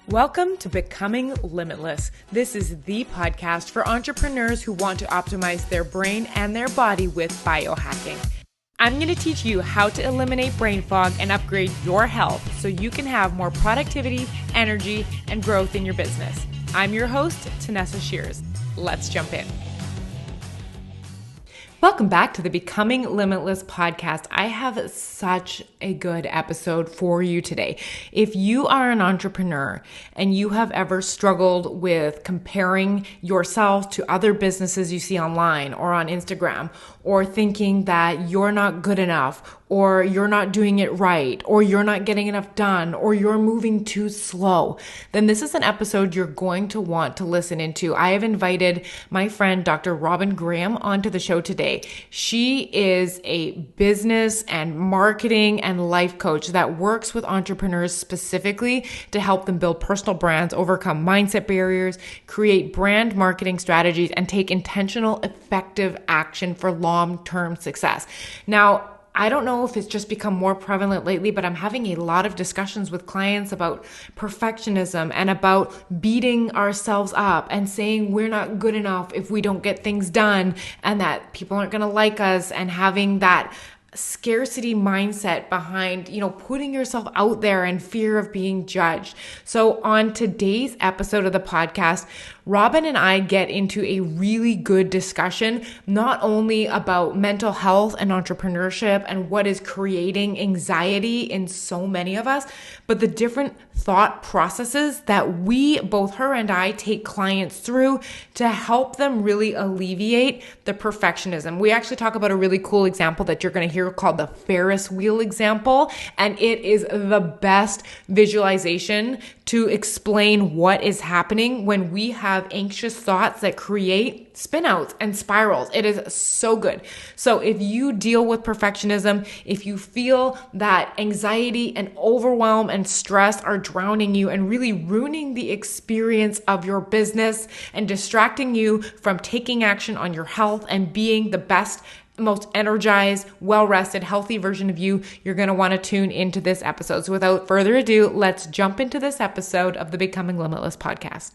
Welcome to Becoming Limitless. This is the podcast for entrepreneurs who want to optimize their brain and their body with biohacking. I'm going to teach you how to eliminate brain fog and upgrade your health so you can have more productivity, energy, and growth in your business. I'm your host, Tanessa Shears. Let's jump in. Welcome back to the Becoming Limitless podcast. I have such a good episode for you today. If you are an entrepreneur and you have ever struggled with comparing yourself to other businesses you see online or on Instagram, or thinking that you're not good enough, or you're not doing it right, or you're not getting enough done, or you're moving too slow, then this is an episode you're going to want to listen into. I have invited my friend, Dr. Robyn Graham, onto the show today. She is a business and marketing and life coach that works with entrepreneurs specifically to help them build personal brands, overcome mindset barriers, create brand marketing strategies, and take intentional, effective action for long-term success. Now, I don't know if it's just become more prevalent lately, but I'm having a lot of discussions with clients about perfectionism and about beating ourselves up and saying we're not good enough if we don't get things done and that people aren't going to like us, and having that scarcity mindset behind, putting yourself out there and fear of being judged. So on today's episode of the podcast, Robyn and I get into a really good discussion, not only about mental health and entrepreneurship and what is creating anxiety in so many of us, but the different thought processes that we, both her and I, take clients through to help them really alleviate the perfectionism. We actually talk about a really cool example that you're going to hear called the Ferris wheel example, and it is the best visualization to explain what is happening when we have anxious thoughts that create spinouts and spirals. It is so good. So if you deal with perfectionism, if you feel that anxiety and overwhelm and stress are drowning you and really ruining the experience of your business and distracting you from taking action on your health and being the best, most energized, well-rested, healthy version of you, you're going to want to tune into this episode. So without further ado, let's jump into this episode of the Becoming Limitless podcast.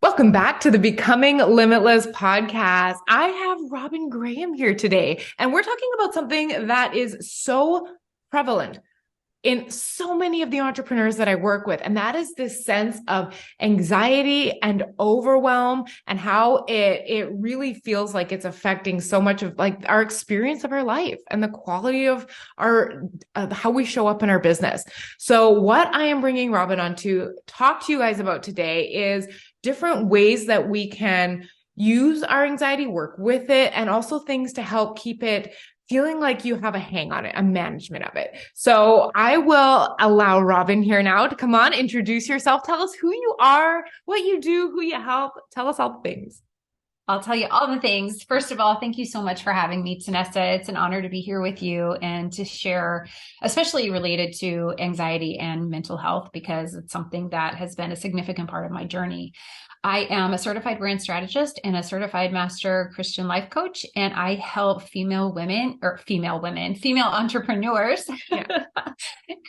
Welcome back to the Becoming Limitless podcast. I have Robyn Graham here today, and we're talking about something that is so prevalent in so many of the entrepreneurs that I work with. And that is this sense of anxiety and overwhelm, and how it really feels like it's affecting so much of like our experience of our life and the quality of our, how we show up in our business. So what I am bringing Robyn on to talk to you guys about today is different ways that we can use our anxiety, work with it, and also things to help keep it feeling like you have a hang on it, a management of it. So I will allow Robyn here now to come on, introduce yourself, tell us who you are, what you do, who you help, tell us all the things. I'll tell you all the things. First of all, thank you so much for having me, Tanessa. It's an honor to be here with you and to share, especially related to anxiety and mental health, because it's something that has been a significant part of my journey. I am a certified brand strategist and a certified master Christian life coach, and I help female entrepreneurs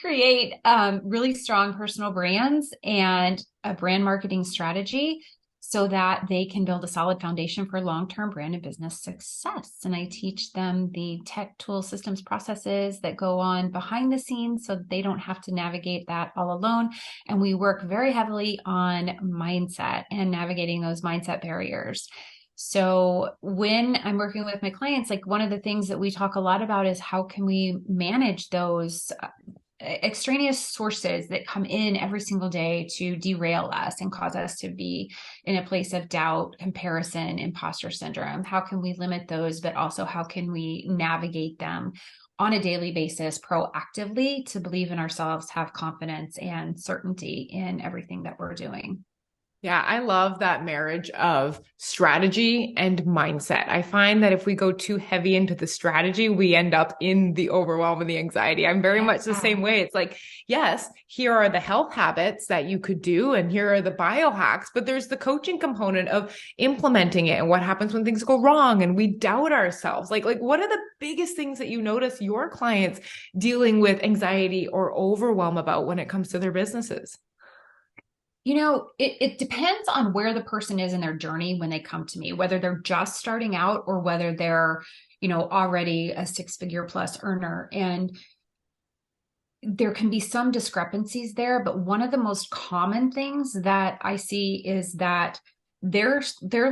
create really strong personal brands and a brand marketing strategy so that they can build a solid foundation for long-term brand and business success. And I teach them the tech, tools, systems, processes that go on behind the scenes so that they don't have to navigate that all alone. And we work very heavily on mindset and navigating those mindset barriers. So when I'm working with my clients, like one of the things that we talk a lot about is how can we manage those extraneous sources that come in every single day to derail us and cause us to be in a place of doubt, comparison, imposter syndrome. How can we limit those, but also how can we navigate them on a daily basis proactively to believe in ourselves, have confidence and certainty in everything that we're doing? Yeah, I love that marriage of strategy and mindset. I find that if we go too heavy into the strategy, we end up in the overwhelm and the anxiety. I'm very much the Yeah. same way. It's like, yes, here are the health habits that you could do, and here are the biohacks, but there's the coaching component of implementing it and what happens when things go wrong and we doubt ourselves. Like what are the biggest things that you notice your clients dealing with anxiety or overwhelm about when it comes to their businesses? It depends on where the person is in their journey when they come to me, whether they're just starting out or whether they're, already a six-figure plus earner. And there can be some discrepancies there, but one of the most common things that I see is that they're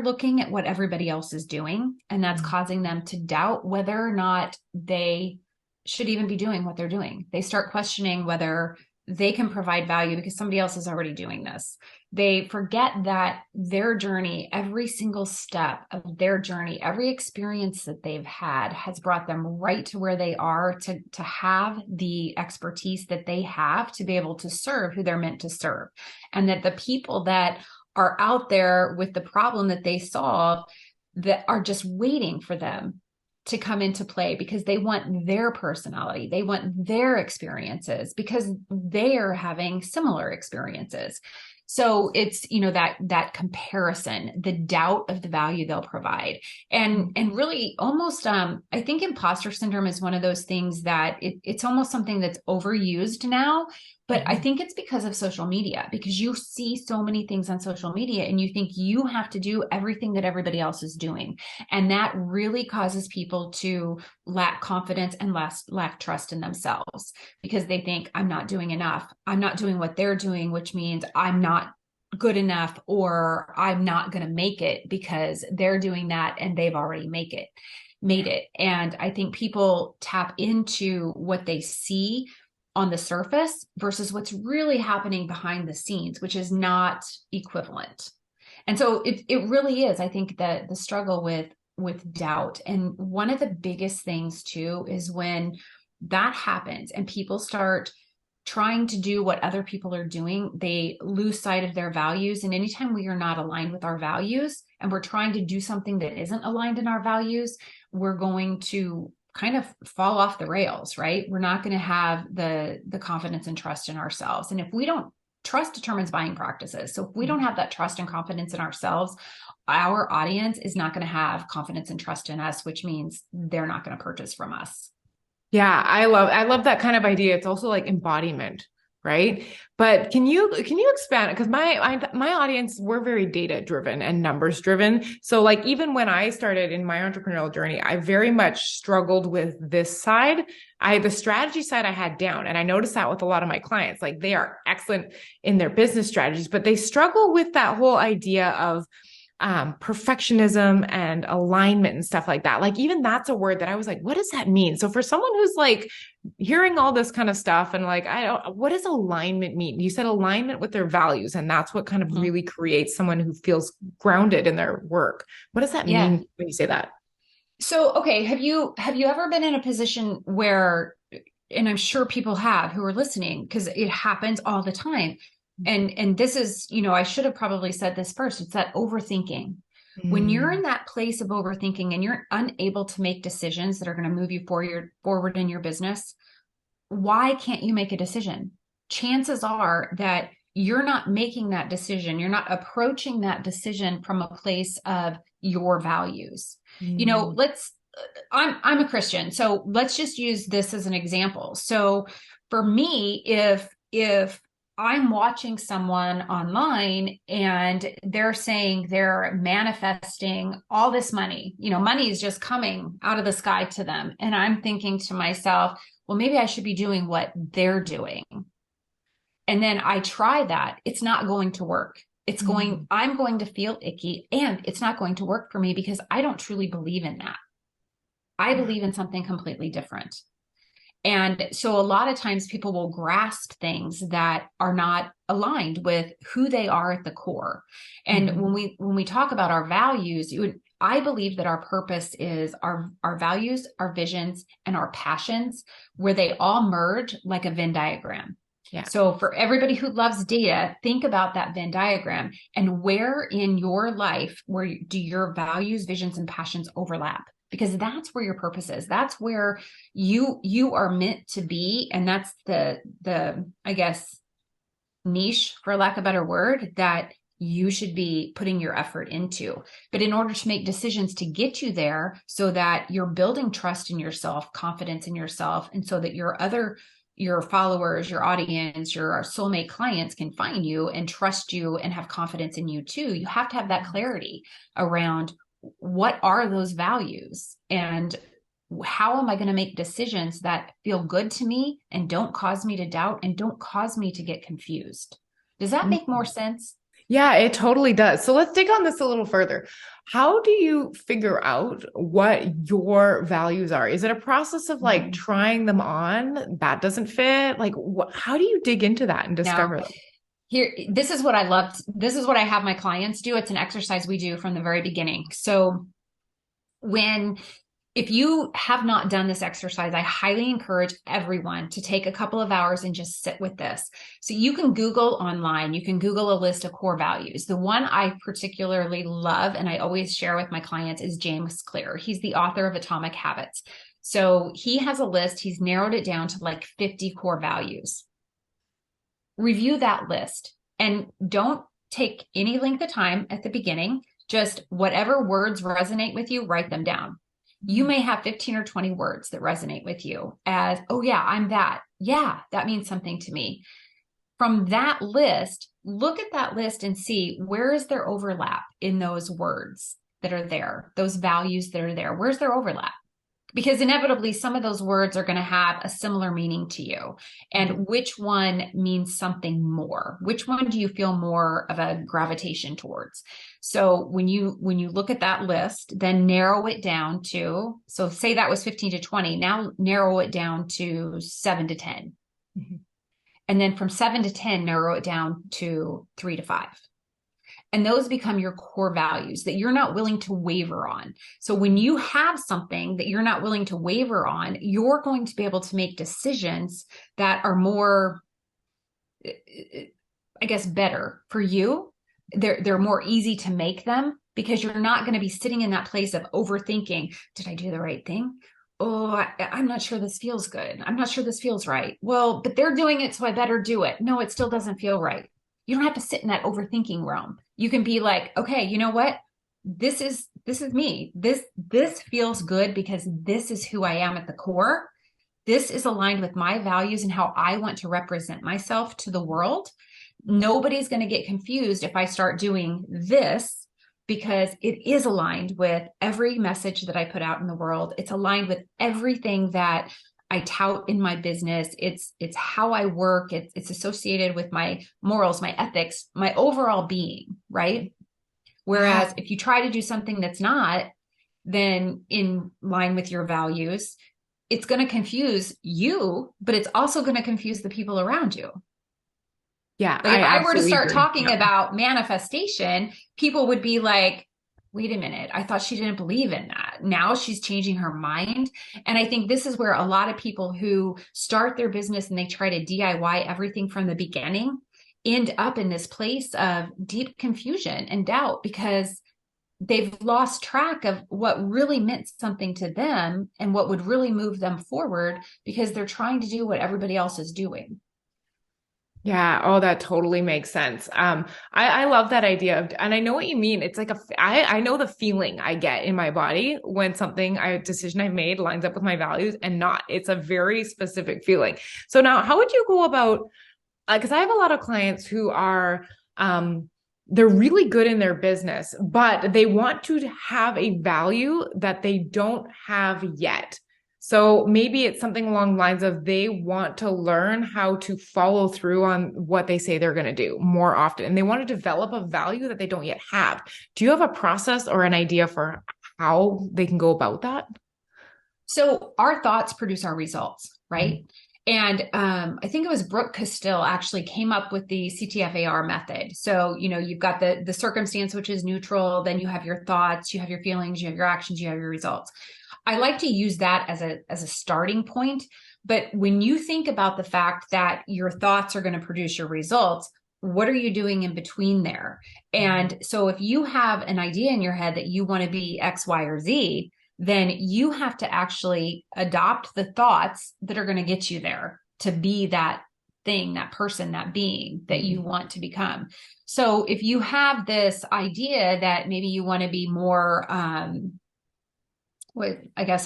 looking at what everybody else is doing, and that's causing them to doubt whether or not they should even be doing what they're doing. They start questioning whether they can provide value because somebody else is already doing this. They forget that their journey, every single step of their journey, every experience that they've had has brought them right to where they are to have the expertise that they have to be able to serve who they're meant to serve. And that the people that are out there with the problem that they solve that are just waiting for them to come into play because they want their personality, they want their experiences because they are having similar experiences. So it's, that comparison, the doubt of the value they'll provide. And really almost, I think imposter syndrome is one of those things that it's almost something that's overused now. But I think it's because of social media, because you see so many things on social media and you think you have to do everything that everybody else is doing. And that really causes people to lack confidence and lack trust in themselves because they think, I'm not doing enough. I'm not doing what they're doing, which means I'm not good enough, or I'm not going to make it because they're doing that and they've already made it. And I think people tap into what they see on the surface versus what's really happening behind the scenes, which is not equivalent. And so it really is, I think, that the struggle with doubt. And one of the biggest things too is when that happens and people start trying to do what other people are doing, they lose sight of their values. And anytime we are not aligned with our values and we're trying to do something that isn't aligned in our values, we're going to kind of fall off the rails, right? We're not going to have the confidence and trust in ourselves. And if we don't, trust determines buying practices. So if we don't have that trust and confidence in ourselves, our audience is not going to have confidence and trust in us, which means they're not going to purchase from us. Yeah, I love that kind of idea. It's also like embodiment, right? But can you expand? Because my audience, we're very data driven and numbers driven. So like even when I started in my entrepreneurial journey, I very much struggled with this side. The strategy side I had down, and I noticed that with a lot of my clients. Like they are excellent in their business strategies, but they struggle with that whole idea of perfectionism and alignment and stuff like that. Like even that's a word that I was like, what does that mean? So for someone who's like hearing all this kind of stuff and like, what does alignment mean? You said alignment with their values, and that's what kind of really creates someone who feels grounded in their work. What does that mean when you say that? So, okay, have you ever been in a position where, and I'm sure people have who are listening because it happens all the time, and this is, I should have probably said this first. It's that overthinking. When you're in that place of overthinking and you're unable to make decisions that are going to move you forward in your business, why can't you make a decision? Chances are that you're not making that decision. You're not approaching that decision from a place of your values. I'm a Christian, so let's just use this as an example. So for me, if I'm watching someone online and they're saying they're manifesting all this money, money is just coming out of the sky to them. And I'm thinking to myself, well, maybe I should be doing what they're doing. And then I try that. It's not going to work. I'm going to feel icky, and it's not going to work for me because I don't truly believe in that. I believe in something completely different. And so a lot of times people will grasp things that are not aligned with who they are at the core. And when we talk about our values, I believe that our purpose is our values, our visions, and our passions, where they all merge like a Venn diagram. Yeah. So for everybody who loves data, think about that Venn diagram and where in your life, where do your values, visions, and passions overlap? Because that's where your purpose is. That's where you are meant to be. And that's the, I guess, niche, for lack of a better word, that you should be putting your effort into. But in order to make decisions to get you there so that you're building trust in yourself, confidence in yourself, and so that your followers, your audience, your soulmate clients can find you and trust you and have confidence in you too, you have to have that clarity around what are those values and how am I going to make decisions that feel good to me and don't cause me to doubt and don't cause me to get confused. Does that make more sense? Yeah, it totally does. So let's dig on this a little further. How do you figure out what your values are? Is it a process of like trying them on that doesn't fit? Like, how do you dig into that and discover them? Here, this is what I loved. This is what I have my clients do. It's an exercise we do from the very beginning. So if you have not done this exercise, I highly encourage everyone to take a couple of hours and just sit with this. So you can Google online, you can Google a list of core values. The one I particularly love and I always share with my clients is James Clear. He's the author of Atomic Habits. So he has a list, he's narrowed it down to like 50 core values. Review that list and don't take any length of time at the beginning. Just whatever words resonate with you, write them down. You may have 15 or 20 words that resonate with you as, oh yeah, I'm that. Yeah, that means something to me. From that list, look at that list and see where is there overlap in those words that are there, those values that are there. Where's their overlap? Because inevitably some of those words are going to have a similar meaning to you. And which one means something more? Which one do you feel more of a gravitation towards? So when you look at that list, then narrow it down to, so say that was 15 to 20, now narrow it down to 7 to 10. Mm-hmm. And then from 7 to 10, narrow it down to 3 to 5. And those become your core values that you're not willing to waver on. So when you have something that you're not willing to waver on, you're going to be able to make decisions that are more, I guess, better for you. They're more easy to make them because you're not going to be sitting in that place of overthinking. Did I do the right thing? Oh, I'm not sure this feels good. I'm not sure this feels right. Well, but they're doing it, so I better do it. No, it still doesn't feel right. You don't have to sit in that overthinking realm. You can be like, okay, you know what? This is me. This feels good because this is who I am at the core. This is aligned with my values and how I want to represent myself to the world. Nobody's going to get confused if I start doing this because it is aligned with every message that I put out in the world. It's aligned with everything that I tout in my business. It's how I work. It's associated with my morals, my ethics, my overall being, right? Whereas if you try to do something that's not then in line with your values, it's going to confuse you, but it's also going to confuse the people around you. Yeah. Like if I were to start talking about manifestation, people would be like, wait a minute, I thought she didn't believe in that. Now she's changing her mind. And I think this is where a lot of people who start their business and they try to DIY everything from the beginning end up in this place of deep confusion and doubt because they've lost track of what really meant something to them and what would really move them forward because they're trying to do what everybody else is doing. Yeah. Oh, that totally makes sense. I love that idea of, and I know what you mean. It's like I know the feeling I get in my body when a decision I've made lines up with my values and not. It's a very specific feeling. So now how would you go about, because I have a lot of clients who are, they're really good in their business, but they want to have a value that they don't have yet. So maybe it's something along the lines of they want to learn how to follow through on what they say they're going to do more often. And they want to develop a value that they don't yet have. Do you have a process or an idea for how they can go about that? So our thoughts produce our results, right? And I think it was Brooke Castile actually came up with the CTFAR method. So, you've got the circumstance, which is neutral. Then you have your thoughts, you have your feelings, you have your actions, you have your results. I like to use that as a starting point, But when you think about the fact that your thoughts are going to produce your results, what are you doing in between there? And so if you have an idea in your head that you want to be X, Y, or Z, then you have to actually adopt the thoughts that are going to get you there to be that thing, that person, that being that you want to become. So if you have this idea that maybe you want to be more,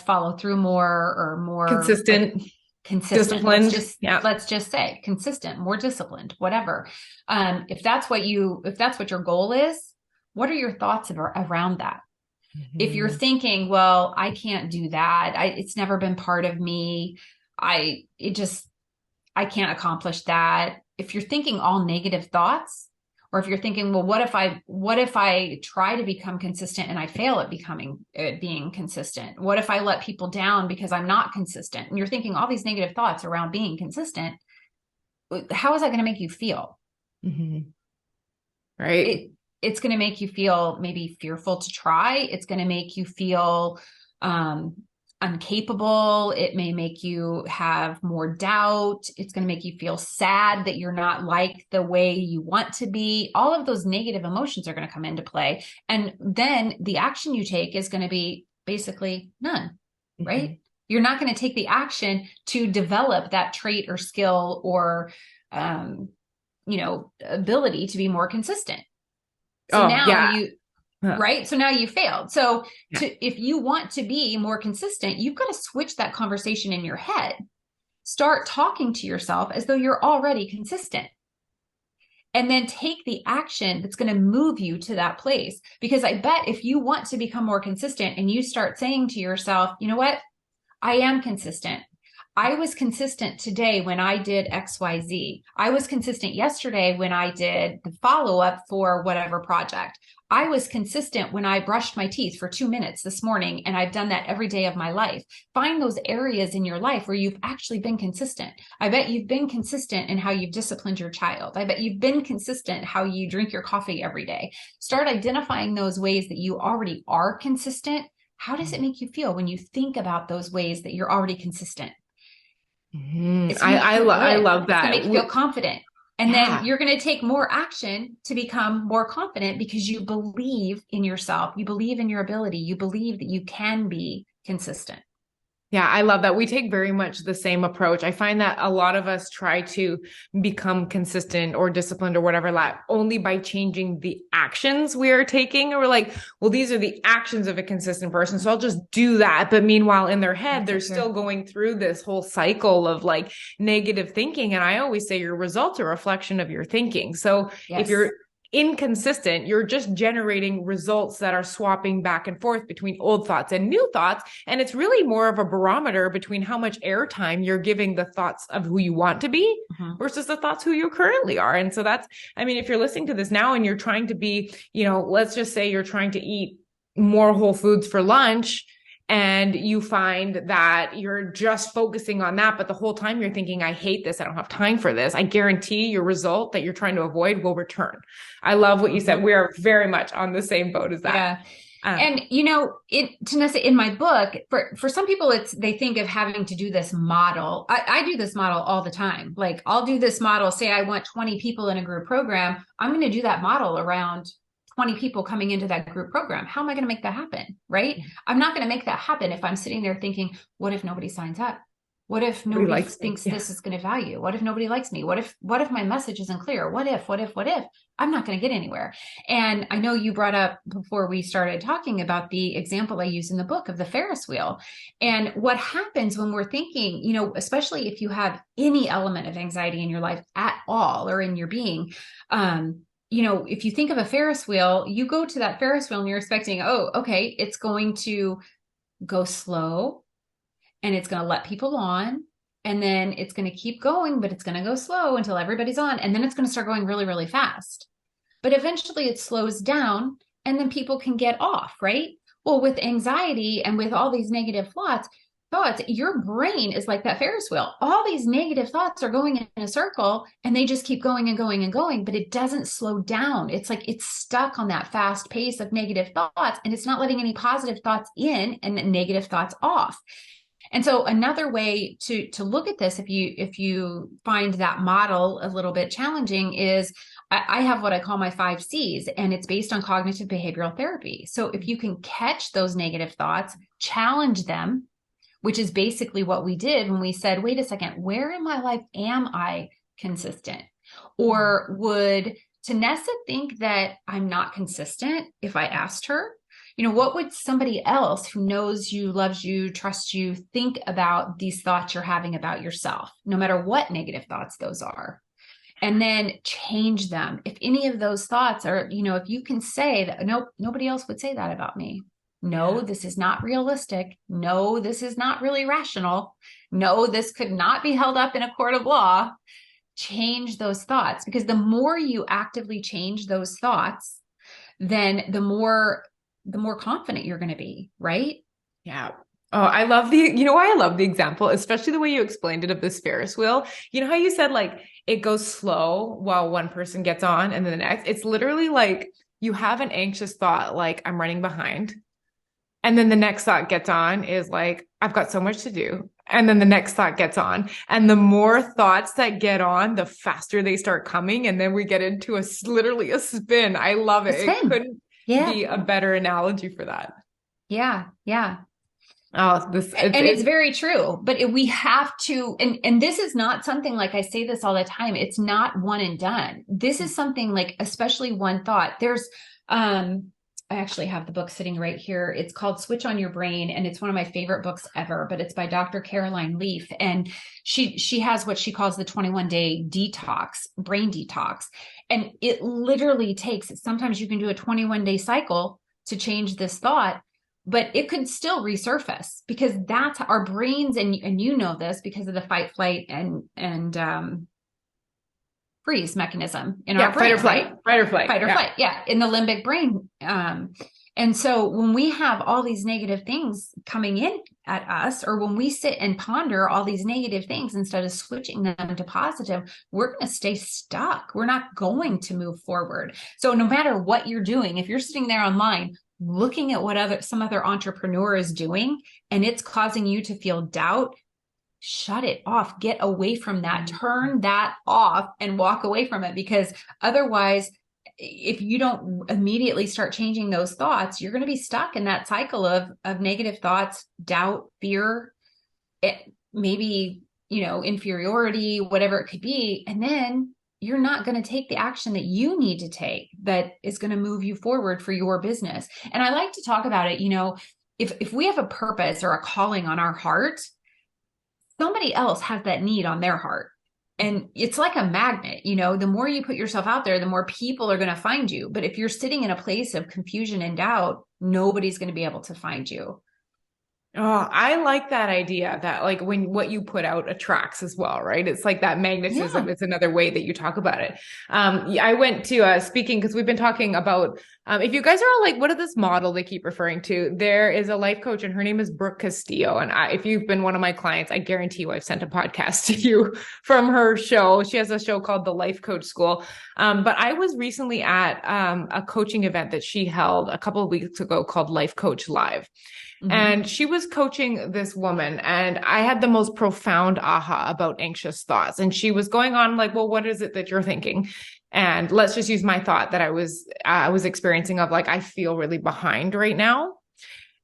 follow through more, or more consistent, consistent. disciplined. Let's just say consistent, more disciplined, whatever. If that's what your goal is, what are your thoughts around that? If you're thinking, well, I can't do that. It's never been part of me. I can't accomplish that. If you're thinking all negative thoughts, or if you're thinking, well, what if I try to become consistent and I fail at being consistent? What if I let people down because I'm not consistent? And you're thinking all these negative thoughts around being consistent. How is that going to make you feel? Right. It's going to make you feel maybe fearful to try. It's going to make you feel incapable. It may make you have more doubt. It's going to make you feel sad that you're not like the way you want to be. All of those negative emotions are going to come into play. And then the action you take is going to be basically none, right? You're not going to take the action to develop that trait or skill or, ability to be more consistent. So right? So now you failed. So if you want to be more consistent, you've got to switch that conversation in your head. Start talking to yourself as though you're already consistent. And then take the action that's going to move you to that place. Because I bet if you want to become more consistent and you start saying to yourself, you know what? I am consistent. I was consistent today when I did XYZ. I was consistent yesterday when I did the follow-up for whatever project. I was consistent when I brushed my teeth for 2 minutes this morning, and I've done that every day of my life. Find those areas in your life where you've actually been consistent. I bet you've been consistent in how you've disciplined your child. I bet you've been consistent how you drink your coffee every day. Start identifying those ways that you already are consistent. How does it make you feel when you think about those ways that you're already consistent? I love that. It's going to make you feel confident. And then you're going to take more action to become more confident because you believe in yourself. You believe in your ability. You believe that you can be consistent. Yeah, I love that. We take very much the same approach. I find that a lot of us try to become consistent or disciplined or whatever, like only by changing the actions we are taking. And we're like, well, these are the actions of a consistent person, so I'll just do that. But meanwhile, in their head, they're still going through this whole cycle of like negative thinking. And I always say your results are a reflection of your thinking. So if you're inconsistent, you're just generating results that are swapping back and forth between old thoughts and new thoughts. And it's really more of a barometer between how much airtime you're giving the thoughts of who you want to be versus the thoughts who you currently are. And so if you're listening to this now and you're trying to be, let's just say you're trying to eat more whole foods for lunch, and you find that you're just focusing on that, but the whole time you're thinking, I hate this, I don't have time for this, I guarantee your result that you're trying to avoid will return. I love what you said. We are very much on the same boat as that. Yeah. And Tanessa, in my book, for some people, they think of having to do this model. I do this model all the time. Like I'll do this model, say I want 20 people in a group program. I'm going to do that model around 20 people coming into that group program. How am I going to make that happen? Right? I'm not going to make that happen if I'm sitting there thinking, what if nobody signs up? What if nobody thinks this is going to value? What if nobody likes me? What if my message isn't clear? What if? I'm not going to get anywhere. And I know you brought up before we started talking about the example I use in the book of the Ferris wheel. And what happens when we're thinking, especially if you have any element of anxiety in your life at all or in your being, if you think of a Ferris wheel, you go to that Ferris wheel and you're expecting, oh, okay, it's going to go slow and it's going to let people on. And then it's going to keep going, but it's going to go slow until everybody's on. And then it's going to start going really, really fast. But eventually it slows down and then people can get off, right? Well, with anxiety and with all these negative thoughts, your brain is like that Ferris wheel. All these negative thoughts are going in a circle and they just keep going and going and going, but it doesn't slow down. It's like it's stuck on that fast pace of negative thoughts and it's not letting any positive thoughts in and negative thoughts off. And so another way to look at this, if you find that model a little bit challenging, is I have what I call my 5 C's, and it's based on cognitive behavioral therapy. So if you can catch those negative thoughts, challenge them, which is basically what we did when we said, wait a second, where in my life am I consistent? Or would Tanessa think that I'm not consistent if I asked her? What would somebody else who knows you, loves you, trusts you, think about these thoughts you're having about yourself, no matter what negative thoughts those are? And then change them. If any of those thoughts are, if you can say that, nope, nobody else would say that about me. No, this is not realistic. No, this is not really rational. No, this could not be held up in a court of law. Change those thoughts, because the more you actively change those thoughts, then the more confident you're going to be, right? Yeah. Oh, I love why I love the example, especially the way you explained it of this Ferris wheel. You know how you said like it goes slow while one person gets on and then the next? It's literally like you have an anxious thought, like I'm running behind. And then the next thought gets on is like, I've got so much to do. And then the next thought gets on. And the more thoughts that get on, the faster they start coming. And then we get into literally a spin. I love it. It couldn't be a better analogy for that. Yeah. Yeah. Oh, it's very true, but we have to, and this is not something, like I say this all the time, it's not one and done. This is something like, especially one thought. There's, I actually have the book sitting right here. It's called Switch on Your Brain, and it's one of my favorite books ever, but it's by Dr. Caroline Leaf. And she has what she calls the 21-day detox, brain detox. And it literally takes, sometimes you can do a 21-day cycle to change this thought, but it could still resurface, because that's our brains. And you know this because of the fight, flight, and freeze mechanism in our brain, fight or flight. Yeah. In the limbic brain. And so when we have all these negative things coming in at us, or when we sit and ponder all these negative things instead of switching them to positive, we're going to stay stuck. We're not going to move forward. So no matter what you're doing, if you're sitting there online looking at what some other entrepreneur is doing, and it's causing you to feel doubt, shut it off, get away from that, turn that off and walk away from it. Because otherwise, if you don't immediately start changing those thoughts, you're going to be stuck in that cycle of negative thoughts, doubt, fear, maybe, inferiority, whatever it could be. And then you're not going to take the action that you need to take that is going to move you forward for your business. And I like to talk about it, if we have a purpose or a calling on our heart, somebody else has that need on their heart. And it's like a magnet, the more you put yourself out there, the more people are going to find you. But if you're sitting in a place of confusion and doubt, nobody's going to be able to find you. Oh, I like that idea that like when what you put out attracts as well, right? It's like that magnetism. Yeah. It's another way that you talk about it. I went to speaking because we've been talking about, if you guys are all like, what is this model they keep referring to? There is a life coach and her name is Brooke Castillo. And if you've been one of my clients, I guarantee you I've sent a podcast to you from her show. She has a show called The Life Coach School. But I was recently at a coaching event that she held a couple of weeks ago called Life Coach Live. Mm-hmm. And she was coaching this woman, and I had the most profound aha about anxious thoughts. And she was going on like, well, what is it that you're thinking? And let's just use my thought that I was experiencing of like, I feel really behind right now.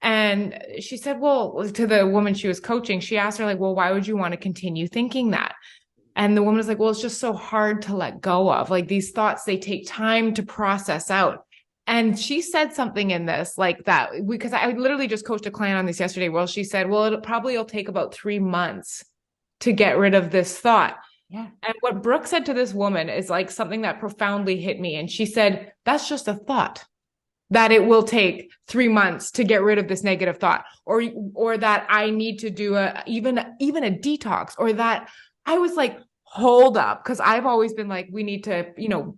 And she said, well, to the woman she was coaching, she asked her like, well, why would you want to continue thinking that? And the woman was like, well, it's just so hard to let go of. Like these thoughts, they take time to process out. And she said something in this like that, because I literally just coached a client on this yesterday. Well, she said, well, it'll take about 3 months to get rid of this thought. Yeah. And what Brooke said to this woman is like something that profoundly hit me. And she said, that's just a thought, that it will take 3 months to get rid of this negative thought, or that I need to do even a detox, or that I was like, hold up. Cause I've always been like, we need to,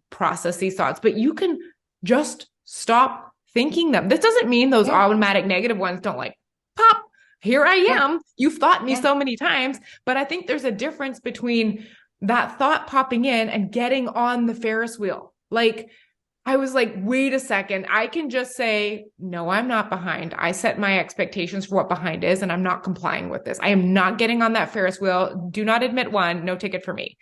process these thoughts, but you can just stop thinking them. This doesn't mean those automatic negative ones don't like pop. Here I am. You've thought me so many times, but I think there's a difference between that thought popping in and getting on the Ferris wheel. Like I was like, wait a second. I can just say, no, I'm not behind. I set my expectations for what behind is, and I'm not complying with this. I am not getting on that Ferris wheel. Do not admit one, no ticket for me.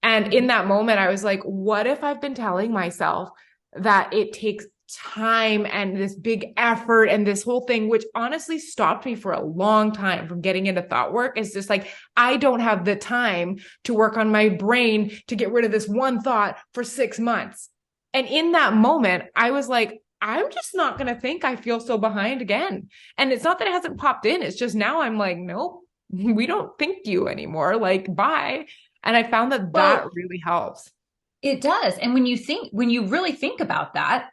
And in that moment, I was like, what if I've been telling myself that it takes time and this big effort and this whole thing, which honestly stopped me for a long time from getting into thought work? It's just like, I don't have the time to work on my brain to get rid of this one thought for 6 months. And in that moment, I was like, I'm just not going to think I feel so behind again. And it's not that it hasn't popped in. It's just now I'm like, nope, we don't think you anymore. Like, bye. And I found that that really helps. It does. And when you really think about that,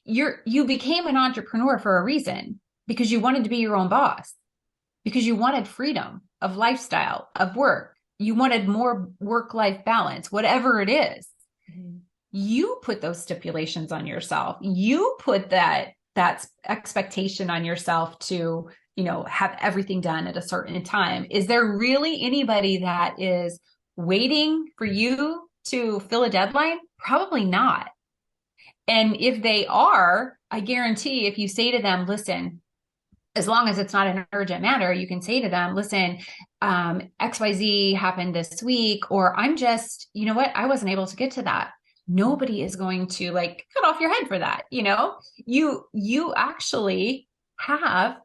you became an entrepreneur for a reason, because you wanted to be your own boss, because you wanted freedom of lifestyle, of work. You wanted more work-life balance, whatever it is. Mm-hmm. You put those stipulations on yourself. You put that expectation on yourself to, have everything done at a certain time. Is there really anybody that is waiting for you to fill a deadline? Probably not. And if they are, I guarantee if you say to them, listen, as long as it's not an urgent matter, you can say to them, listen, XYZ happened this week, or I'm just, you know what? I wasn't able to get to that. Nobody is going to cut off your head for that. You actually have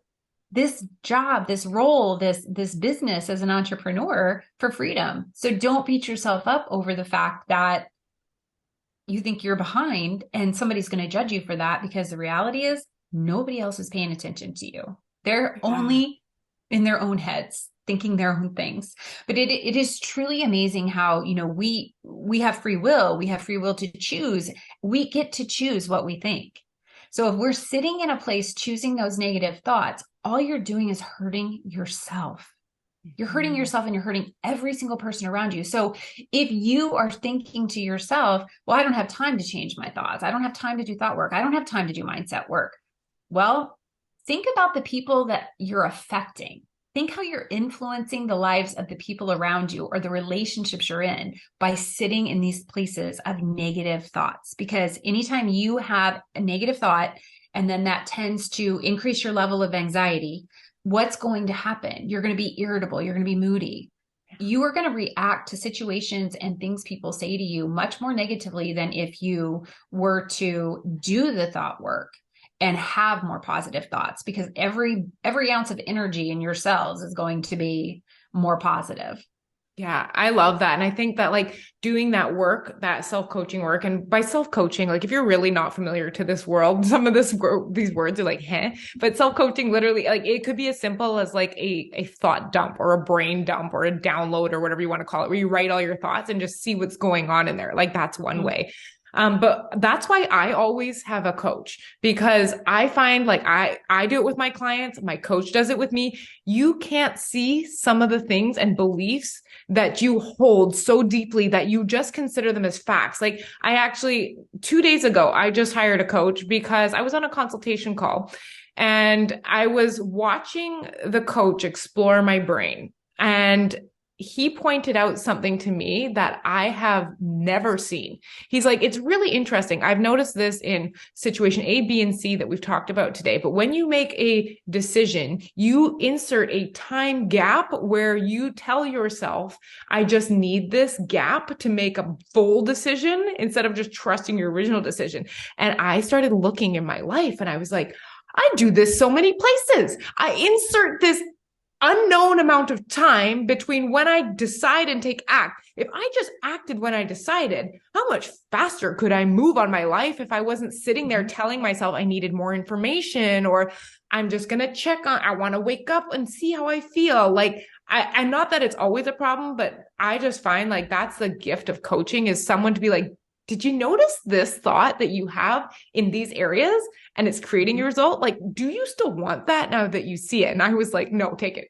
this job, this role, this business as an entrepreneur for freedom. So don't beat yourself up over the fact that you think you're behind and somebody's going to judge you for that, because the reality is nobody else is paying attention to you. They're only in their own heads thinking their own things. But it is truly amazing how, we have free will. We have free will to choose. We get to choose what we think. So if we're sitting in a place choosing those negative thoughts, all you're doing is hurting yourself. You're hurting yourself, and you're hurting every single person around you. So if you are thinking to yourself, well, I don't have time to change my thoughts. I don't have time to do thought work. I don't have time to do mindset work. Well, think about the people that you're affecting. Think how you're influencing the lives of the people around you, or the relationships you're in, by sitting in these places of negative thoughts. Because anytime you have a negative thought, and then that tends to increase your level of anxiety, what's going to happen? You're going to be irritable. You're going to be moody. You are going to react to situations and things people say to you much more negatively than if you were to do the thought work and have more positive thoughts, because every ounce of energy in your cells is going to be more positive. Yeah, I love that. And I think that doing that work, that self-coaching work, and by self-coaching, if you're really not familiar to this world, some of these words are but self-coaching literally, it could be as simple as a thought dump, or a brain dump, or a download, or whatever you want to call it, where you write all your thoughts and just see what's going on in there. That's one way. But that's why I always have a coach, because I find I do it with my clients. My coach does it with me. You can't see some of the things and beliefs that you hold so deeply that you just consider them as facts. I actually, 2 days ago, I just hired a coach because I was on a consultation call and I was watching the coach explore my brain, and he pointed out something to me that I have never seen. He's like, it's really interesting. I've noticed this in situation A, B, and C that we've talked about today. But when you make a decision, you insert a time gap where you tell yourself, I just need this gap to make a full decision instead of just trusting your original decision. And I started looking in my life and I was like, I do this so many places. I insert this unknown amount of time between when I decide and take act. If I just acted when I decided, how much faster could I move on my life if I wasn't sitting there telling myself I needed more information, or I'm just going to check on, I want to wake up and see how I feel. And not that it's always a problem, but I just find that's the gift of coaching, is someone to be like, did you notice this thought that you have in these areas and it's creating your result? Do you still want that now that you see it? And I was like, no, take it.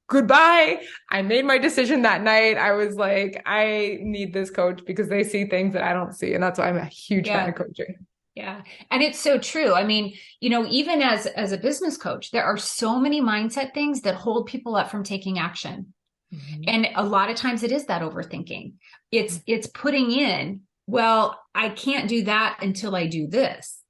Goodbye. I made my decision that night. I was like, I need this coach because they see things that I don't see. And that's why I'm a huge fan of coaching. Yeah. And it's so true. I mean, even as a business coach, there are so many mindset things that hold people up from taking action. Mm-hmm. And a lot of times it is that overthinking. It's putting in well, I can't do that until I do this.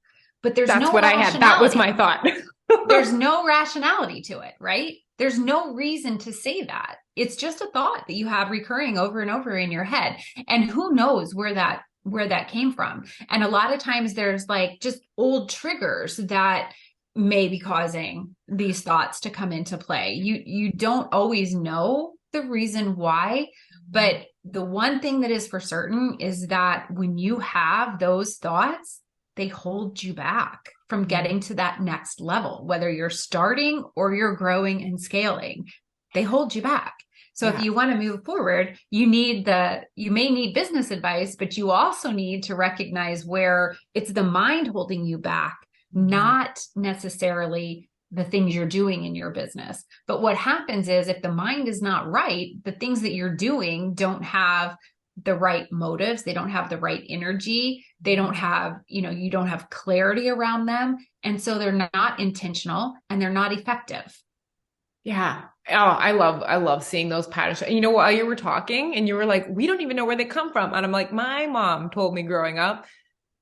But there's That's no what I had. That was rationality. my thought. There's no rationality to it, right? There's no reason to say that. It's just a thought that you have recurring over and over in your head. And who knows where that came from. And a lot of times there's like just old triggers that may be causing these thoughts to come into play. You don't always know the reason why, but the one thing that is for certain is that when you have those thoughts, they hold you back from getting to that next level, whether you're starting or you're growing and scaling. They hold you back. So if you want to move forward, you may need business advice, but you also need to recognize where it's the mind holding you back, not necessarily the things you're doing in your business. But what happens is if the mind is not right, the things that you're doing don't have the right motives. They don't have the right energy. They don't have, you don't have clarity around them. And so they're not intentional and they're not effective. Yeah. Oh, I love seeing those patterns. And while you were talking and you were like, we don't even know where they come from. And I'm like, my mom told me growing up,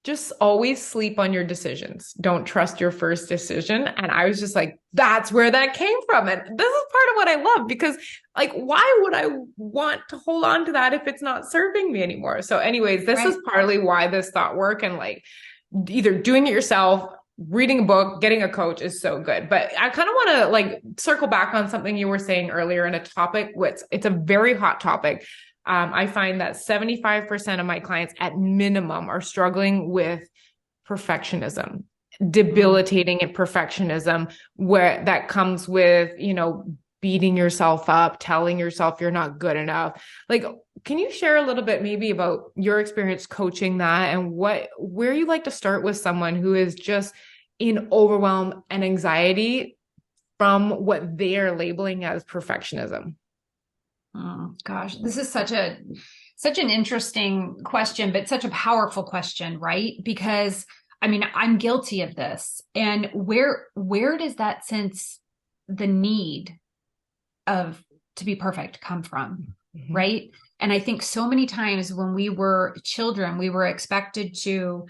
just always sleep on your decisions. Don't trust your first decision. And I was just like, that's where that came from. And this is part of what I love because like, why would I want to hold on to that if it's not serving me anymore? So anyways, this is partly why this thought work and like either doing it yourself, reading a book, getting a coach is so good. But I kind of want to like circle back on something you were saying earlier in a topic, which it's a very hot topic. I find that 75% of my clients at minimum are struggling with perfectionism, debilitating perfectionism, where that comes with, beating yourself up, telling yourself you're not good enough. Like, can you share a little bit maybe about your experience coaching that and where you like to start with someone who is just in overwhelm and anxiety from what they are labeling as perfectionism? Oh gosh, this is such an interesting question, but such a powerful question, right? Because I mean, I'm guilty of this. And where does that sense, the need of to be perfect come from? Mm-hmm. Right? And I think so many times when we were children, we were expected to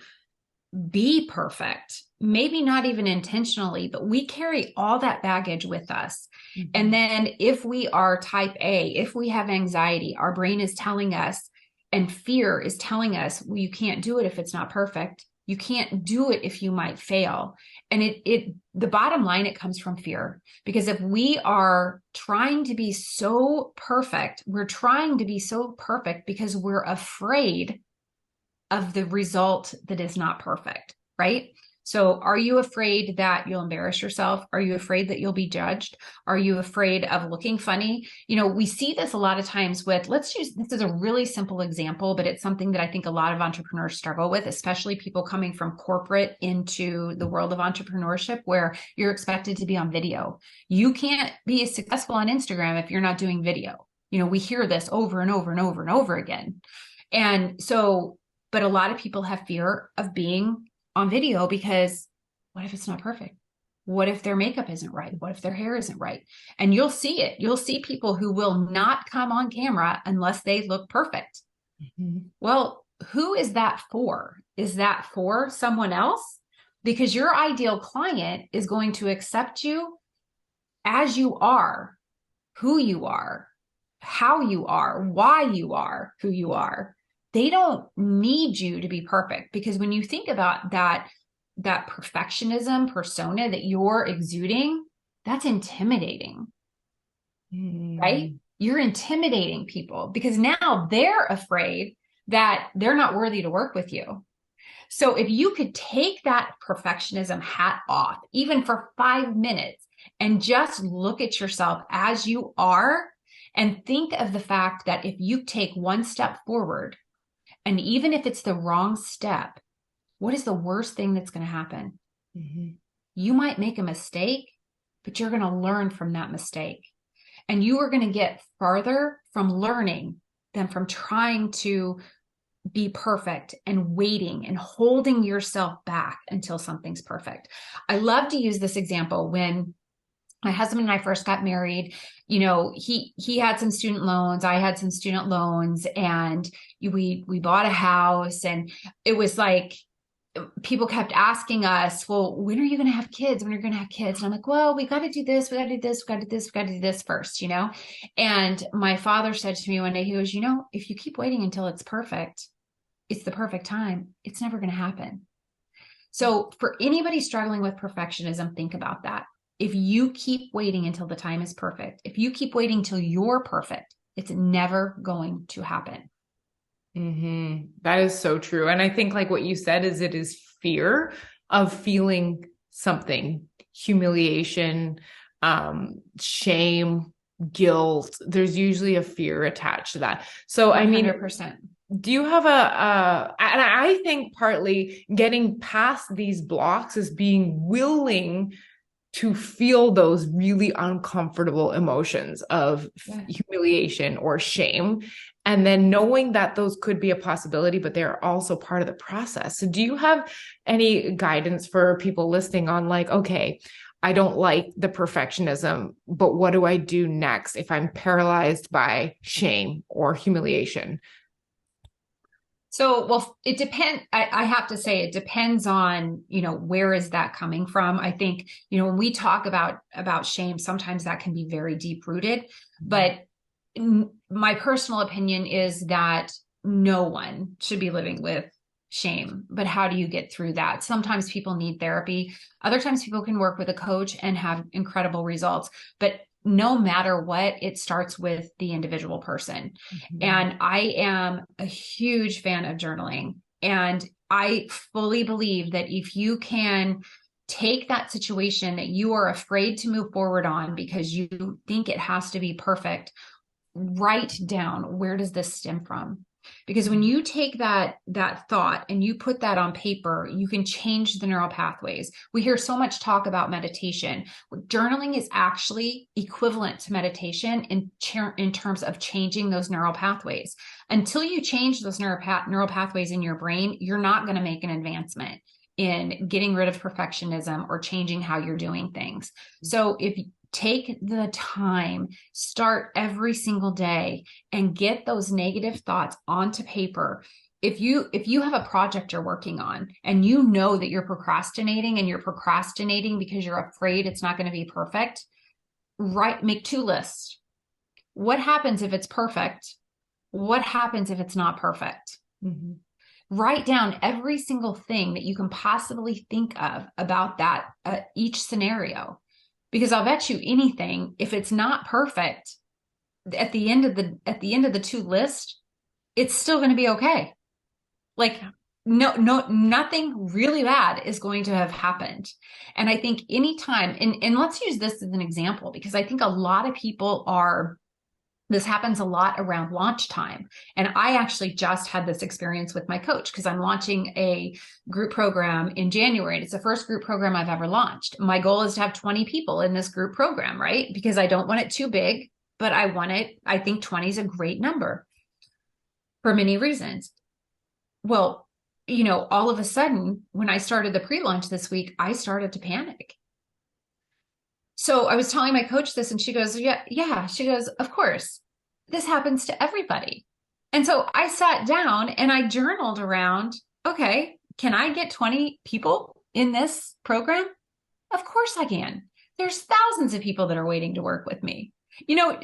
be perfect, maybe not even intentionally, but we carry all that baggage with us. Mm-hmm. And then if we are type A, if we have anxiety, our brain is telling us, and fear is telling us, well, you can't do it if it's not perfect. You can't do it if you might fail. And the bottom line, it comes from fear. Because if we are trying to be so perfect, we're trying to be so perfect because we're afraid of the result that is not perfect, right? So are you afraid that you'll embarrass yourself? Are you afraid that you'll be judged? Are you afraid of looking funny? We see this a lot of times with, this is a really simple example, but it's something that I think a lot of entrepreneurs struggle with, especially people coming from corporate into the world of entrepreneurship, where you're expected to be on video. You can't be successful on Instagram if you're not doing video. We hear this over and over and over and over again. And so, but a lot of people have fear of being on video because what if it's not perfect? What if their makeup isn't right? What if their hair isn't right? And you'll see it. You'll see people who will not come on camera unless they look perfect. Mm-hmm. Well, who is that for? Is that for someone else? Because your ideal client is going to accept you as you are, who you are, how you are, why you are who you are. They don't need you to be perfect, because when you think about that perfectionism persona that you're exuding, that's intimidating, right? You're intimidating people because now they're afraid that they're not worthy to work with you. So if you could take that perfectionism hat off, even for 5 minutes, and just look at yourself as you are and think of the fact that if you take one step forward, and even if it's the wrong step, what is the worst thing that's going to happen? Mm-hmm. You might make a mistake, but you're going to learn from that mistake. And you are going to get farther from learning than from trying to be perfect and waiting and holding yourself back until something's perfect. I love to use this example when my husband and I first got married, he had some student loans, I had some student loans, and we bought a house, and it was like people kept asking us, well, when are you going to have kids? When are you going to have kids? And I'm like, well, we got to do this. We got to do this. We got to do this. We got to do this first, And my father said to me one day, he goes, if you keep waiting until it's perfect, it's the perfect time, it's never going to happen. So for anybody struggling with perfectionism, think about that. If you keep waiting until the time is perfect, if you keep waiting till you're perfect, it's never going to happen. That is so true. And I think like what you said is it is fear of feeling something, humiliation, shame, guilt. There's usually a fear attached to that. So 100%. Do you have and I think partly getting past these blocks is being willing to feel those really uncomfortable emotions of humiliation or shame. And then knowing that those could be a possibility, but they're also part of the process. So do you have any guidance for people listening on like, okay, I don't like the perfectionism, but what do I do next if I'm paralyzed by shame or humiliation? So, well, it depends. I have to say it depends on, where is that coming from? I think, when we talk about shame, sometimes that can be very deep rooted, but my personal opinion is that no one should be living with shame. But how do you get through that? Sometimes people need therapy. Other times people can work with a coach and have incredible results. But no matter what, it starts with the individual person. And I am a huge fan of journaling. And I fully believe that if you can take that situation that you are afraid to move forward on because you think it has to be perfect, write down, where does this stem from? Because when you take that thought and you put that on paper, you can change the neural pathways. We hear so much talk about meditation. Journaling is actually equivalent to meditation in terms of changing those neural pathways. Until you change those neural pathways in your brain, you're not going to make an advancement in getting rid of perfectionism or changing how you're doing things. So if take the time, start every single day and get those negative thoughts onto paper. If you have a project you're working on and you know that you're procrastinating because you're afraid it's not going to be perfect, make 2 lists. What happens if it's perfect? What happens if it's not perfect? Write down every single thing that you can possibly think of about that, each scenario. Because I'll bet you anything, if it's not perfect, at the end of the 2 list, it's still going to be okay. Like nothing really bad is going to have happened. And I think anytime, and let's use this as an example, because I think a lot of people this happens a lot around launch time. And I actually just had this experience with my coach because I'm launching a group program in January. It's the first group program I've ever launched. My goal is to have 20 people in this group program, right? Because I don't want it too big, but I think 20 is a great number for many reasons. Well, all of a sudden, when I started the pre-launch this week, I started to panic. So I was telling my coach this and she goes, yeah. She goes, of course, this happens to everybody. And so I sat down and I journaled around, okay, can I get 20 people in this program? Of course I can. There's thousands of people that are waiting to work with me.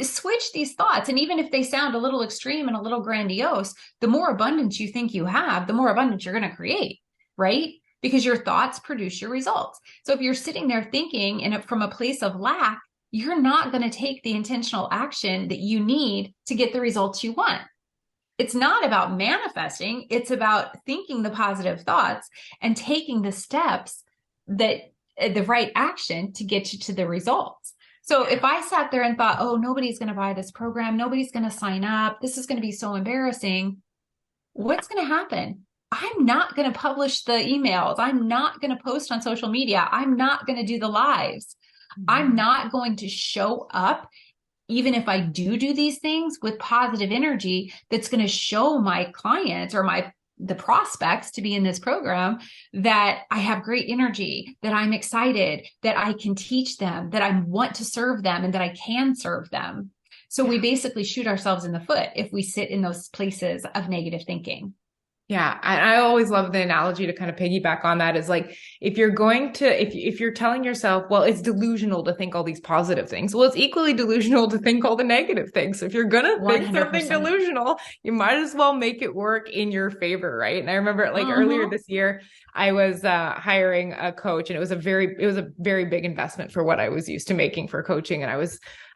Switch these thoughts. And even if they sound a little extreme and a little grandiose, the more abundance you think you have, the more abundance you're going to create, right? Because your thoughts produce your results. So if you're sitting there thinking from a place of lack, you're not going to take the intentional action that you need to get the results you want. It's not about manifesting. It's about thinking the positive thoughts and taking the steps the right action to get you to the results. So if I sat there and thought, oh, nobody's going to buy this program, nobody's going to sign up, this is going to be so embarrassing, what's going to happen? I'm not going to publish the emails. I'm not going to post on social media. I'm not going to do the lives. I'm not going to show up, even if I do these things, with positive energy that's going to show my clients or my the prospects to be in this program that I have great energy, that I'm excited, that I can teach them, that I want to serve them, and that I can serve them. So we basically shoot ourselves in the foot if we sit in those places of negative thinking. Yeah. I always love the analogy to kind of piggyback on that is like, if you're going to, if you're telling yourself, well, it's delusional to think all these positive things. Well, it's equally delusional to think all the negative things. So if you're going to think 100%. something delusional, you might as well make it work in your favor. Right. And I remember like earlier this year, I was hiring a coach, and it was a very big investment for what I was used to making for coaching. And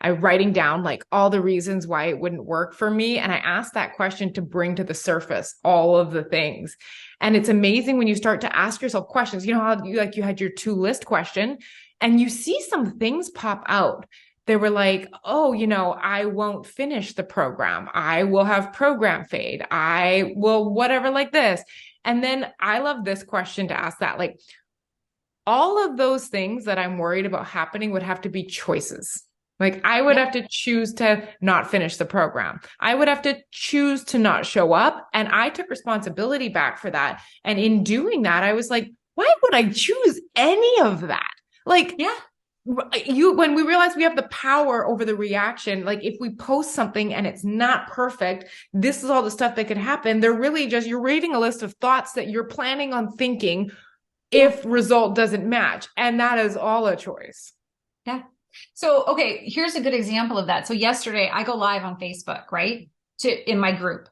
I writing down like all the reasons why it wouldn't work for me. And I asked that question to bring to the surface all of the things. And it's amazing when you start to ask yourself questions, you know, how you had your to-list question and you see some things pop out. They were like, oh, you know, I won't finish the program. I will have program fade. I will whatever like this. And then I love this question to ask that, like, all of those things that I'm worried about happening would have to be choices. Like I would have to choose to not finish the program. I would have to choose to not show up. And I took responsibility back for that. And in doing that, I was like, why would I choose any of that? Like, when we realize we have the power over the reaction, like if we post something and it's not perfect, this is all the stuff that could happen. They're really just, you're reading a list of thoughts that you're planning on thinking if result doesn't match. And that is all a choice. Yeah. So, okay, here's a good example of that. So yesterday I go live on Facebook, right? In my group.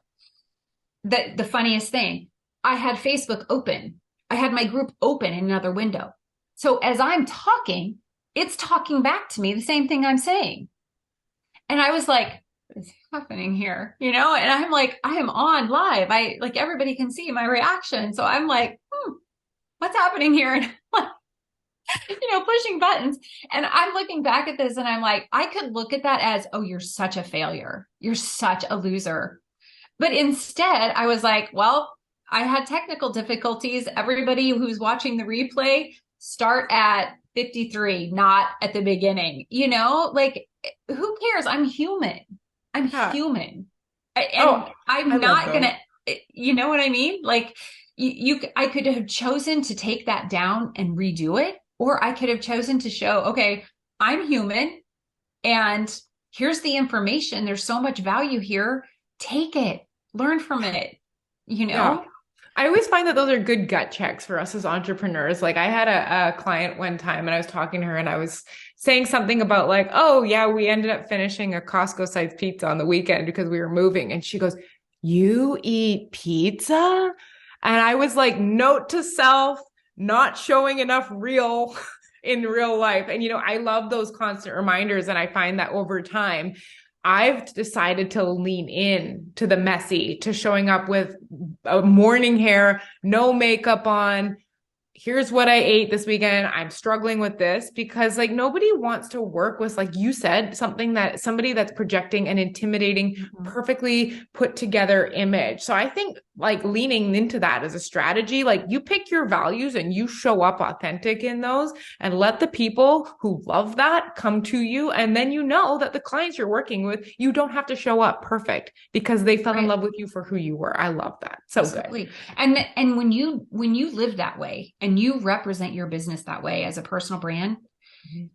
The funniest thing, I had Facebook open. I had my group open in another window. So as I'm talking, it's talking back to me the same thing I'm saying. And I was like, what's happening here? You know, and I'm like, I am on live. Like everybody can see my reaction. So I'm like, what's happening here? And like, you know, pushing buttons. And I'm looking back at this and I'm like, I could look at that as, oh, you're such a failure. You're such a loser. But instead I was like, well, I had technical difficulties. Everybody who's watching the replay, start at 53, not at the beginning, you know, like who cares? I'm human. I'm human. And I'm not going to, you know what I mean? Like I could have chosen to take that down and redo it, or I could have chosen to show, okay, I'm human and here's the information. There's so much value here. Take it, learn from it, you know? Yeah. I always find that those are good gut checks for us as entrepreneurs. Like I had a client one time and I was talking to her and I was saying something about like, oh yeah, we ended up finishing a Costco sized pizza on the weekend because we were moving. And she goes, you eat pizza? And I was like, note to self, not showing enough real in real life. And, you know, I love those constant reminders. And I find that over time, I've decided to lean in to the messy, to showing up with a morning hair, no makeup on. Here's what I ate this weekend. I'm struggling with this because like nobody wants to work with, like you said, somebody that's projecting an intimidating, perfectly put together image. So I think like leaning into that as a strategy, like you pick your values and you show up authentic in those and let the people who love that come to you. And then you know that the clients you're working with, you don't have to show up perfect because they fell in love with you for who you were. I love that. So absolutely. Good. And when you live that way and you represent your business that way as a personal brand,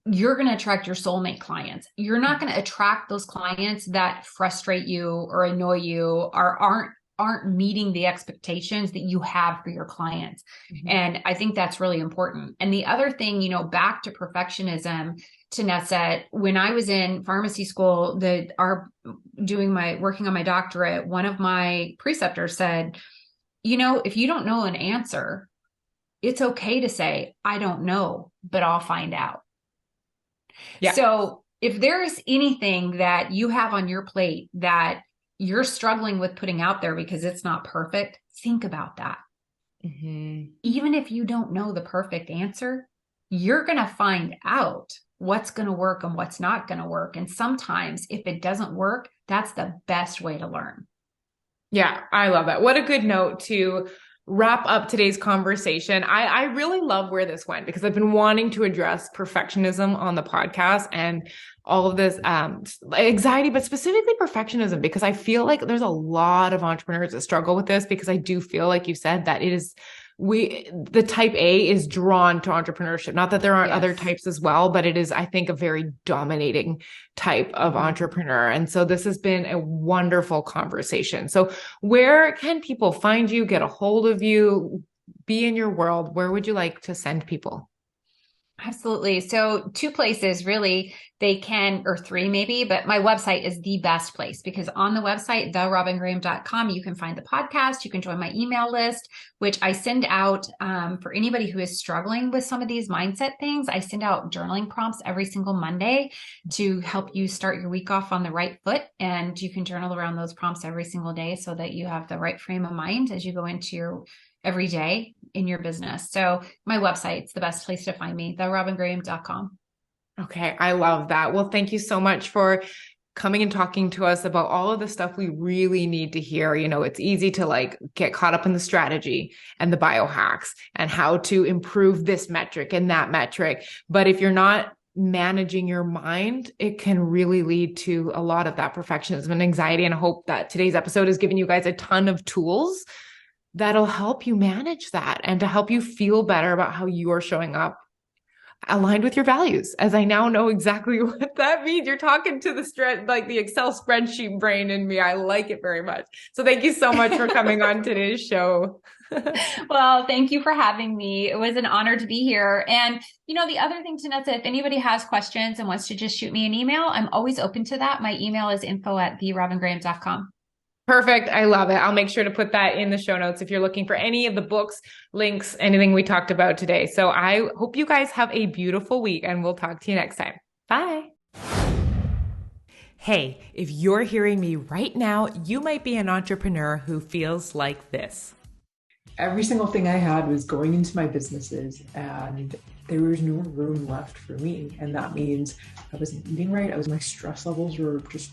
you're going to attract your soulmate clients. You're not going to attract those clients that frustrate you or annoy you or aren't meeting the expectations that you have for your clients. And I think that's really important. And the other thing, you know, back to perfectionism, Tanessa, when I was in pharmacy school, working on my doctorate, one of my preceptors said, you know, if you don't know an answer, it's okay to say, I don't know, but I'll find out. Yeah. So if there's anything that you have on your plate that you're struggling with putting out there because it's not perfect, think about that. Even if you don't know the perfect answer, you're going to find out what's going to work and what's not going to work. And sometimes if it doesn't work, that's the best way to learn. Yeah, I love that. What a good note to wrap up today's conversation, I really love where this went because I've been wanting to address perfectionism on the podcast and all of this anxiety, but specifically perfectionism, because I feel like there's a lot of entrepreneurs that struggle with this, because I do feel like you said that it is the type A is drawn to entrepreneurship. Not that there aren't other types as well, but it is, I think, a very dominating type of entrepreneur. And so this has been a wonderful conversation. So where can people find you, get a hold of you, be in your world? Where would you like to send people? Absolutely. So 2 places really they can, or 3 maybe, but my website is the best place because on the website, therobyngraham.com, you can find the podcast. You can join my email list, which I send out for anybody who is struggling with some of these mindset things. I send out journaling prompts every single Monday to help you start your week off on the right foot. And you can journal around those prompts every single day so that you have the right frame of mind as you go into your every day in your business. So my website's the best place to find me, therobyngraham.com. Okay. I love that. Well, thank you so much for coming and talking to us about all of the stuff we really need to hear. You know, it's easy to like get caught up in the strategy and the biohacks and how to improve this metric and that metric. But if you're not managing your mind, it can really lead to a lot of that perfectionism and anxiety. And I hope that today's episode has given you guys a ton of tools that'll help you manage that and to help you feel better about how you're showing up aligned with your values. As I now know exactly what that means. You're talking to like the Excel spreadsheet brain in me. I like it very much. So thank you so much for coming on today's show. Well, thank you for having me. It was an honor to be here. And, you know, the other thing, Tanessa, if anybody has questions and wants to just shoot me an email, I'm always open to that. My email is info@therobyngraham.com. Perfect. I love it. I'll make sure to put that in the show notes if you're looking for any of the books, links, anything we talked about today. So I hope you guys have a beautiful week and we'll talk to you next time. Bye. Hey, if you're hearing me right now, you might be an entrepreneur who feels like this. Every single thing I had was going into my businesses and there was no room left for me. And that means I wasn't eating right. My stress levels were just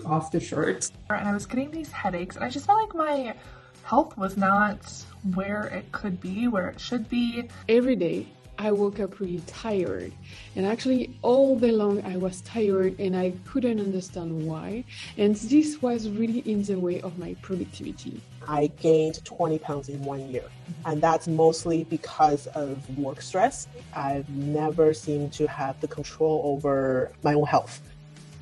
off the charts. And I was getting these headaches and I just felt like my health was not where it could be, where it should be. Every day I woke up really tired, and actually all day long I was tired and I couldn't understand why. And this was really in the way of my productivity. I gained 20 pounds in 1 year, and that's mostly because of work stress. I've never seemed to have the control over my own health.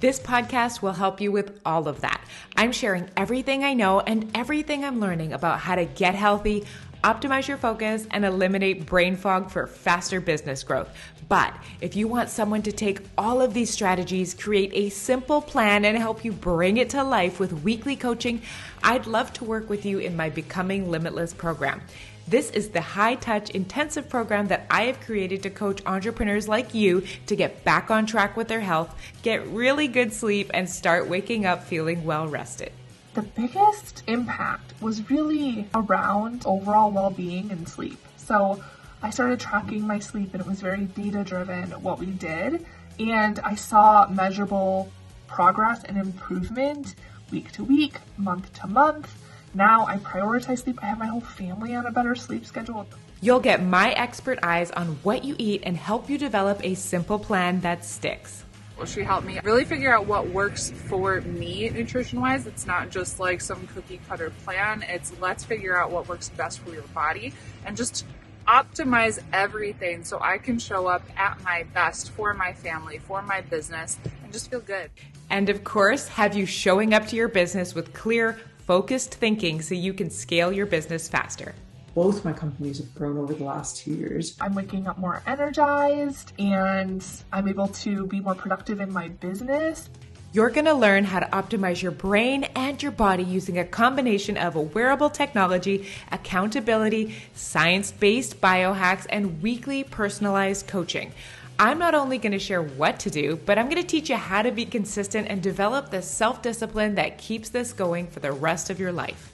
This podcast will help you with all of that. I'm sharing everything I know and everything I'm learning about how to get healthy, optimize your focus, and eliminate brain fog for faster business growth. But if you want someone to take all of these strategies, create a simple plan, and help you bring it to life with weekly coaching, I'd love to work with you in my Becoming Limitless program. This is the high-touch intensive program that I have created to coach entrepreneurs like you to get back on track with their health, get really good sleep, and start waking up feeling well-rested. The biggest impact was really around overall well-being and sleep. So I started tracking my sleep and it was very data-driven what we did. And I saw measurable progress and improvement week to week, month to month. Now I prioritize sleep. I have my whole family on a better sleep schedule. You'll get my expert eyes on what you eat and help you develop a simple plan that sticks. She helped me really figure out what works for me nutrition-wise. It's not just like some cookie cutter plan. It's let's figure out what works best for your body and just optimize everything so I can show up at my best for my family, for my business, and just feel good. And of course, have you showing up to your business with clear, focused thinking so you can scale your business faster. Both my companies have grown over the last 2 years. I'm waking up more energized and I'm able to be more productive in my business. You're going to learn how to optimize your brain and your body using a combination of wearable technology, accountability, science-based biohacks, and weekly personalized coaching. I'm not only going to share what to do, but I'm going to teach you how to be consistent and develop the self-discipline that keeps this going for the rest of your life.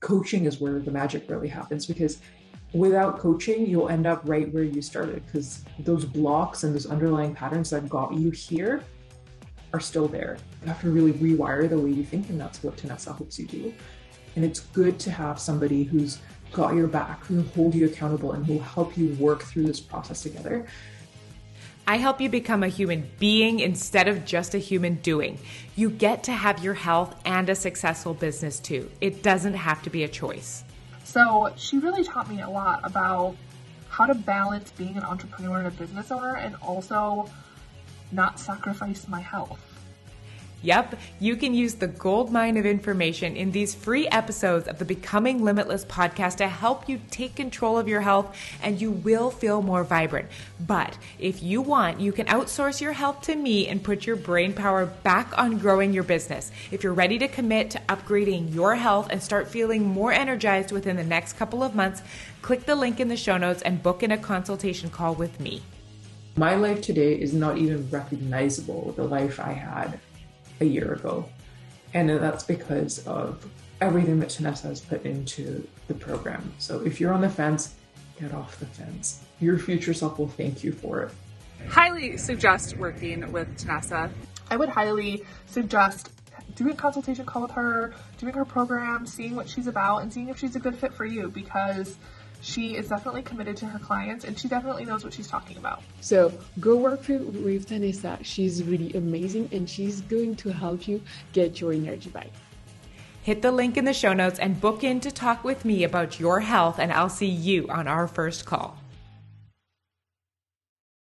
Coaching is where the magic really happens, because without coaching, you'll end up right where you started, because those blocks and those underlying patterns that got you here are still there. You have to really rewire the way you think, and that's what Tanessa helps you do. And it's good to have somebody who's got your back, who will hold you accountable, and who will help you work through this process together. I help you become a human being instead of just a human doing. You get to have your health and a successful business too. It doesn't have to be a choice. So she really taught me a lot about how to balance being an entrepreneur and a business owner and also not sacrifice my health. Yep, you can use the gold mine of information in these free episodes of the Becoming Limitless podcast to help you take control of your health, and you will feel more vibrant. But if you want, you can outsource your health to me and put your brain power back on growing your business. If you're ready to commit to upgrading your health and start feeling more energized within the next couple of months, click the link in the show notes and book in a consultation call with me. My life today is not even recognizable with the life I had a year ago. And that's because of everything that Tanessa has put into the program. So if you're on the fence, get off the fence. Your future self will thank you for it. Highly suggest working with Tanessa. I would highly suggest doing a consultation call with her, doing her program, seeing what she's about, and seeing if she's a good fit for you, because she is definitely committed to her clients and she definitely knows what she's talking about. So go work with Tanessa. She's really amazing and she's going to help you get your energy back. Hit the link in the show notes and book in to talk with me about your health, and I'll see you on our first call.